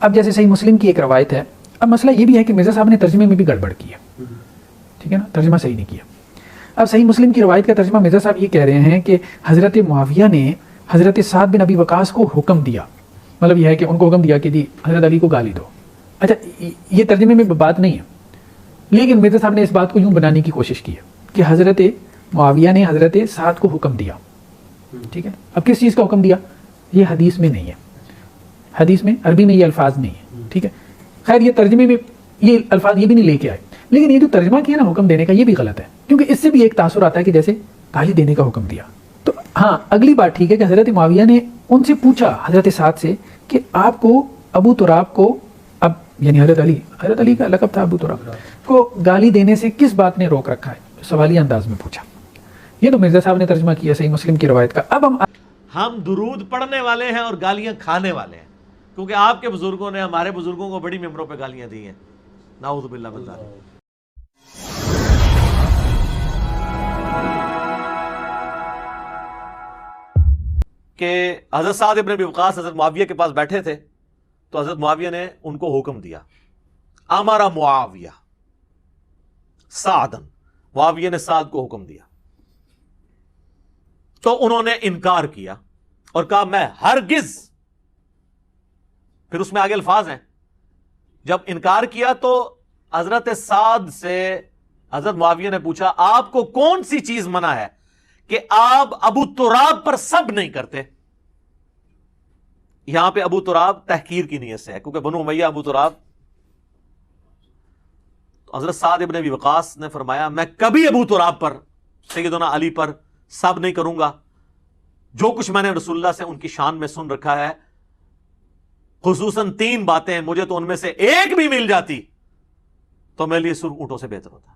اب جیسے صحیح مسلم کی ایک روایت ہے، اب مسئلہ یہ بھی ہے کہ مرزا صاحب نے ترجمے میں بھی گڑبڑ کی ہے، ٹھیک ہے نا، ترجمہ صحیح نہیں کیا۔ اب صحیح مسلم کی روایت کا ترجمہ مرزا صاحب یہ کہہ رہے ہیں کہ حضرت معاویہ نے حضرت سعد بن ابی وقاص کو حکم دیا، مطلب یہ ہے کہ ان کو حکم دیا کہ جی حضرت علی کو گالی دو۔ اچھا یہ ترجمے میں بات نہیں ہے، لیکن مرزا صاحب نے اس بات کو یوں بنانے کی کوشش کی ہے کہ حضرت معاویہ نے حضرت سعد کو حکم دیا، ٹھیک ہے۔ اب کس چیز کا حکم دیا؟ یہ حدیث میں نہیں ہے، حدیث میں عربی میں یہ الفاظ نہیں ہے، ٹھیک ہے۔ خیر یہ ترجمے میں یہ الفاظ یہ بھی نہیں لے کے آئے، لیکن یہ جو ترجمہ کیا نا حکم دینے کا، یہ بھی غلط ہے، کیونکہ اس سے بھی ایک تاثر آتا ہے کہ جیسے گالی دینے کا حکم دیا۔ تو ہاں اگلی بات ٹھیک ہے کہ حضرت معاویہ نے ان سے پوچھا حضرت سعد سے کہ آپ کو ابو تراب کو، اب یعنی حضرت علی کا لقب تھا ابو تراب کو، گالی دینے سے کس بات نے روک رکھا ہے؟ سوالیہ انداز میں پوچھا۔ یہ تو مرزا صاحب نے ترجمہ کیا صحیح مسلم کی روایت کا۔ اب ہم درود پڑھنے والے ہیں اور گالیاں کھانے والے ہیں، کیونکہ آپ کے بزرگوں نے ہمارے بزرگوں کو بڑی ممبروں پہ گالیاں دی ہیں، نعوذ باللہ من ذالک۔ کہ حضرت سعد ابن ابی وقاص حضرت معاویہ کے پاس بیٹھے تھے، تو حضرت معاویہ نے ان کو حکم دیا، امر معاویہ سعدن، معاویہ نے سعد کو حکم دیا، تو انہوں نے انکار کیا اور کہا میں ہرگز، پھر اس میں آگے الفاظ ہیں، جب انکار کیا تو حضرت سعد سے حضرت معاویہ نے پوچھا آپ کو کون سی چیز منع ہے کہ آپ ابو تراب پر سب نہیں کرتے؟ یہاں پہ ابو تراب تحقیر کی نیت سے ہے، کیونکہ بنو امیہ ابو تراب۔ حضرت سعد ابن ابی وقاص نے فرمایا میں کبھی ابو تراب پر، سیدنا علی پر سب نہیں کروں گا، جو کچھ میں نے رسول اللہ سے ان کی شان میں سن رکھا ہے، خصوصاً 3 باتیں ہیں، مجھے تو ان میں سے ایک بھی مل جاتی تو میرے لیے سرخ اونٹوں سے بہتر ہوتا۔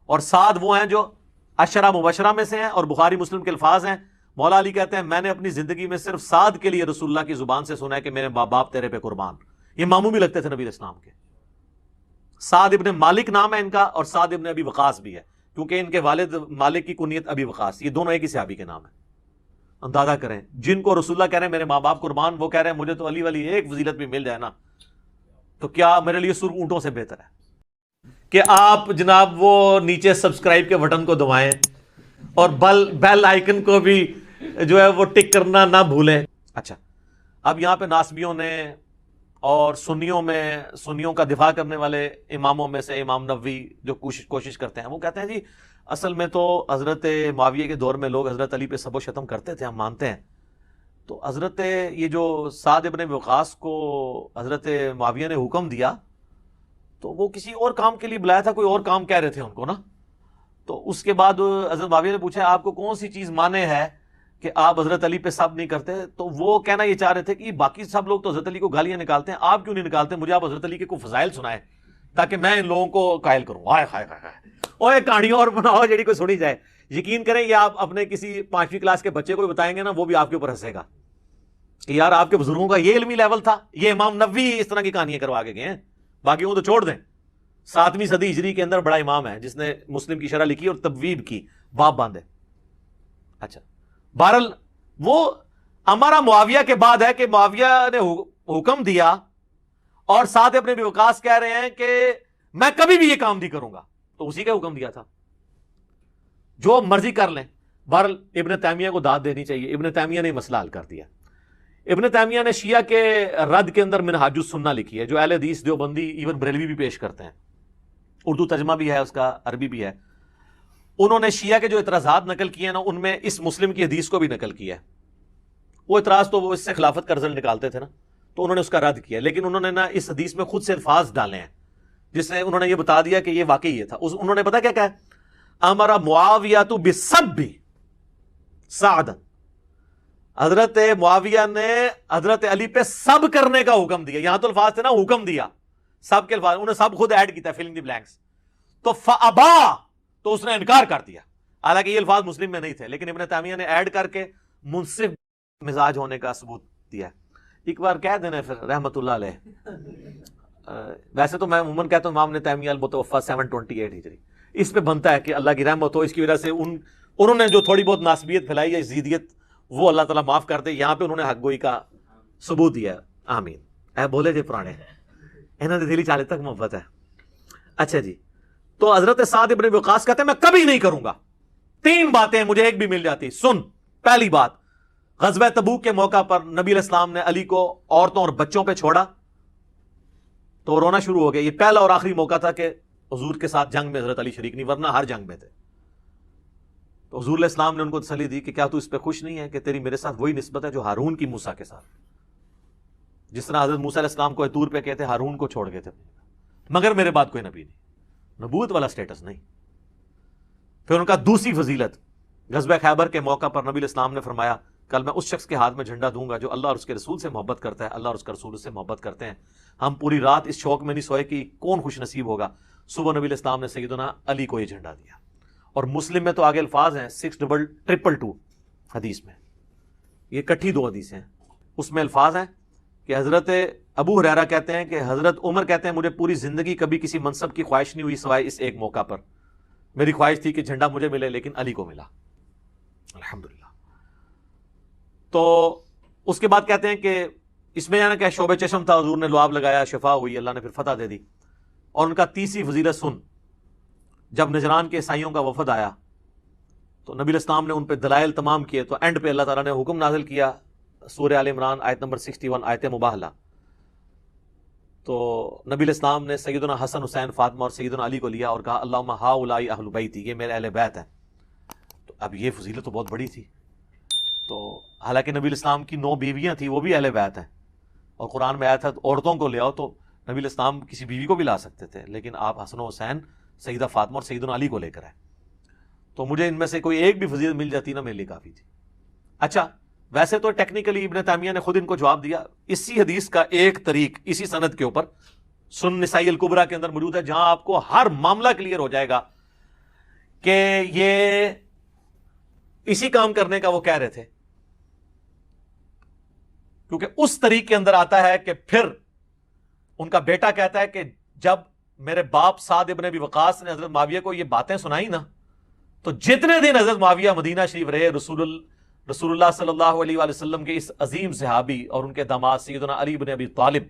اور سعد وہ ہیں جو عشرہ مبشرہ میں سے ہیں، اور بخاری مسلم کے الفاظ ہیں، مولا علی کہتے ہیں میں نے اپنی زندگی میں صرف سعد کے لیے رسول اللہ کی زبان سے سنا ہے کہ میرے باپ تیرے پہ قربان۔ یہ ماموں بھی لگتے تھے نبی اسلام کے۔ سعد ابن مالک نام ہے ان کا، اور سعد ابن ابی وقاص بھی ہے، کیونکہ ان کے والد مالک کی کنیت ابی وقاص، یہ دونوں ایک ہی صحابی کے نام ہیں۔ اندازہ کریں جن کو رسول اللہ کہہ رہے ہیں میرے ماں باپ قربان، وہ کہہ رہے ہیں مجھے تو علی والی ایک فضیلت بھی مل جائے نا تو کیا میرے لیے سرخ اونٹوں سے بہتر ہے۔ کہ آپ جناب وہ نیچے سبسکرائب کے بٹن کو دبائیں اور بیل آئیکن کو بھی جو ہے وہ ٹک کرنا نہ بھولیں۔ اچھا اب یہاں پہ ناسبیوں نے اور سنیوں کا دفاع کرنے والے اماموں میں سے امام نووی جو کوشش کرتے ہیں، وہ کہتے ہیں جی اصل میں تو حضرت معاویہ کے دور میں لوگ حضرت علی پہ سب و شتم کرتے تھے، ہم مانتے ہیں، تو حضرت یہ جو سعد ابن وقاص کو حضرت معاویہ نے حکم دیا تو وہ کسی اور کام کے لیے بلایا تھا، کوئی اور کام کہہ رہے تھے ان کو نا۔ تو اس کے بعد حضرت معاویہ نے پوچھا آپ کو کون سی چیز مانے ہے کہ آپ حضرت علی پہ سب نہیں کرتے؟ تو وہ کہنا یہ چاہ رہے تھے کہ باقی سب لوگ تو حضرت علی کو گالیاں نکالتے ہیں، آپ کیوں نہیں نکالتے؟ مجھے آپ حضرت علی کے کوئی فضائل سنائیں تاکہ میں ان لوگوں کو قائل کروں۔ ہائے ہائے ہائے اوے کہانیاں اور بناؤ جڑی کوئی سنی جائے۔ یقین کریں یہ آپ اپنے کسی 5ویں کلاس کے بچے کو بھی بتائیں گے نا، وہ بھی آپ کے اوپر ہنسے گا کہ یار آپ کے بزرگوں کا یہ علمی لیول تھا۔ یہ امام نووی اس طرح کی کہانیاں کروا کے گئے ہیں، باقی وہ تو چھوڑ دیں۔ 7ویں صدی ہجری کے اندر بڑا امام ہے جس نے مسلم کی شرح لکھی اور تبویب کی، باب باندھے۔ اچھا بہرحال وہ ہمارا معاویہ کے بعد ہے کہ معاویہ نے حکم دیا اور سعد ابن ابی وقاص کہہ رہے ہیں کہ میں کبھی بھی یہ کام نہیں کروں گا، تو اسی کا حکم دیا تھا جو مرضی کر لیں۔ بہرحال ابن تیمیہ کو داد دینی چاہیے، ابن تیمیہ نے مسئلہ حل کر دیا۔ ابن تیمیہ نے شیعہ کے رد کے اندر منہاج السنہ لکھی ہے، جو اہل حدیث دیوبندی ایون بریلوی بھی پیش کرتے ہیں، اردو ترجمہ بھی ہے اس کا، عربی بھی ہے۔ انہوں نے شیعہ کے جو اعتراضات نقل کیے ہیں نا، ان میں اس مسلم کی حدیث کو بھی نقل کیا ہے۔ وہ اعتراض تو وہ اس سے خلافت کا رزلٹ نکالتے تھے نا، تو انہوں نے اس کا رد کیا، لیکن انہوں نے نا اس حدیث میں خود سے الفاظ ڈالے ہیں جس نے انہوں نے یہ بتا دیا کہ یہ واقعی یہ تھا۔ انہوں نے پتا کیا کہا ہے؟ امر معاویہ بسب سعد، حضرت معاویہ نے حضرت علی پہ سب کرنے کا حکم دیا۔ یہاں تو الفاظ تھے نا حکم دیا، سب کے الفاظ انہوں نے سب خود ایڈ کیا، فلنگ دی بلینکس۔ تو فابا، تو اس نے انکار کر دیا، حالانکہ یہ الفاظ مسلم میں نہیں تھے، لیکن ابن تیمیہ نے ایڈ کر کے منصف مزاج ہونے کا ثبوت دیا۔ ایک بار کہہ دینا پھر رحمت اللہ علیہ، ویسے تو میں عموماً کہتا ہوں امام نے تیمیہ المتوفی 728 ہجری، اس پہ بنتا ہے کہ اللہ کی رحمت ہو، اس کی وجہ سے انہوں نے جو تھوڑی بہت ناسبیت پھیلائی ہے، یزیدیت، وہ اللہ تعالیٰ معاف کر دے۔ یہاں پہ انہوں نے حق گوئی کا ثبوت دیا۔ آمین۔ اے بولے جی پرانے انہوں نے دلی چالے تک محبت ہے. اچھا جی, تو حضرت سعد ابن وقاص کہتے ہیں میں کبھی نہیں کروں گا. 3 باتیں مجھے ایک بھی مل جاتی. سن, پہلی بات, غزوہ تبوک کے موقع پر نبی علیہ السلام نے علی کو عورتوں اور بچوں پہ چھوڑا تو رونا شروع ہو گیا. یہ پہلا اور آخری موقع تھا کہ حضور کے ساتھ جنگ میں حضرت علی شریک نہیں, ورنہ ہر جنگ میں تھے. تو حضور علیہ السلام نے ان کو تسلی دی کہ کیا تو اس پہ خوش نہیں ہے کہ تیری میرے ساتھ وہی نسبت ہے جو ہارون کی موسیٰ کے ساتھ, جس طرح حضرت موسیٰ علیہ السلام کو طور پہ کہتے ہارون کو چھوڑ گئے تھے, مگر میرے بعد کوئی نبی نہیں, نبوت والا سٹیٹس نہیں. پھر ان کا دوسری فضیلت, غزوہ خیبر کے موقع پر نبی علیہ السلام نے فرمایا کل میں اس شخص کے ہاتھ میں جھنڈا دوں گا جو اللہ اور اس کے رسول سے محبت کرتا ہے, اللہ اور اس کا رسول اس سے محبت کرتے ہیں. ہم پوری رات اس شوق میں نہیں سوئے کہ کون خوش نصیب ہوگا. صبح نبی علیہ السلام نے سیدنا علی کو یہ جھنڈا دیا. اور مسلم میں تو آگے الفاظ ہیں 6222 حدیث میں, یہ کٹھی 2 حدیثیں ہیں. اس میں الفاظ ہیں کہ حضرت ابو ہریرہ کہتے ہیں کہ حضرت عمر کہتے ہیں مجھے پوری زندگی کبھی کسی منصب کی خواہش نہیں ہوئی سوائے اس ایک موقع پر. میری خواہش تھی کہ جھنڈا مجھے ملے لیکن علی کو ملا, الحمدللہ. تو اس کے بعد کہتے ہیں کہ اس میں یعنی کہ شعبہ چشم تھا, حضور نے لعاب لگایا, شفا ہوئی, اللہ نے پھر فتح دے دی. اور ان کا تیسری فضیلت سن, جب نجران کے عیسائیوں کا وفد آیا تو نبی علیہ السلام نے ان پہ دلائل تمام کیے, تو اینڈ پہ اللہ تعالیٰ نے حکم نازل کیا سورہ آل عمران آیت نمبر 61 آیت مباہلہ. تو نبی علیہ السلام نے سیدنا حسن, حسین, فاطمہ اور سیدنا علی کو لیا اور کہا اللہم ہؤلاء اہل بیتی, یہ میرے اہل بیت ہیں. تو اب یہ فضیلت تو بہت بڑی تھی. تو حالانکہ نبی علیہ السلام کی 9 بیویاں تھیں, وہ بھی اہل بیت ہیں, اور قرآن میں آیا تھا عورتوں کو لے آؤ, تو نبی علیہ السلام کسی بیوی کو بھی لا سکتے تھے, لیکن آپ حسن و حسین, سیدہ فاطمہ اور سیدنا علی کو لے کر آئے. تو مجھے ان میں سے کوئی ایک بھی فضیلت مل جاتی نا میرے لیے کافی تھی. اچھا, ویسے تو ٹیکنیکلی ابن تیمیہ نے خود ان کو جواب دیا. اسی حدیث کا ایک طریق اسی سند کے اوپر سنن نسائی الکبریٰ کے اندر موجود ہے, جہاں آپ کو ہر معاملہ کلیئر ہو جائے گا کہ یہ اسی کام کرنے کا وہ کہہ رہے تھے. کیونکہ اس طریق کے اندر آتا ہے کہ پھر ان کا بیٹا کہتا ہے کہ جب میرے باپ سعد ابن ابی وقاص نے حضرت معاویہ کو یہ باتیں سنائی نا, تو جتنے دن حضرت معاویہ مدینہ شریف رہے, رسول اللہ صلی اللہ علیہ وآلہ وسلم کے اس عظیم صحابی اور ان کے داماد سیدنا علی بن ابی طالب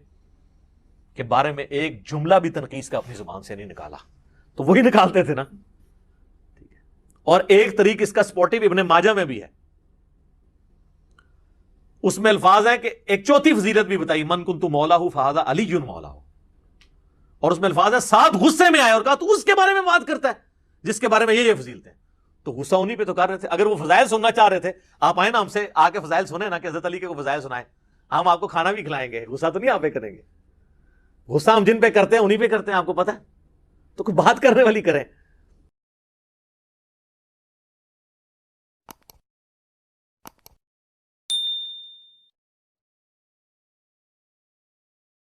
کے بارے میں ایک جملہ بھی تنقیص کا اپنی زبان سے نہیں نکالا. تو وہی نکالتے تھے نا. اور ایک طریق اس کا سپورٹیو ابن ماجہ میں بھی ہے, اس میں الفاظ ہیں کہ ایک چوتھی فضیلت بھی بتائی, من کنت مولا فہذا علی مولا. اور اس میں الفاظ ہے ساتھ غصے میں آئے اور کہا تو اس کے بارے میں بات کرتا ہے جس کے بارے میں یہ فضیلت ہے. تو غصہ انہی پہ تو کر رہے تھے. اگر وہ فضائل سننا چاہ رہے تھے, آپ آئے نا ہم سے آ کے فضائل سنیں نا, کہ حضرت علی کے کو فضائل سنائیں, ہم آپ کو کھانا بھی کھلائیں گے, غصہ تو نہیں آپ پہ کریں گے. غصہ ہم جن پہ کرتے ہیں انہی پہ کرتے ہیں, آپ کو پتہ ہے. تو کوئی بات کرنے والی کریں.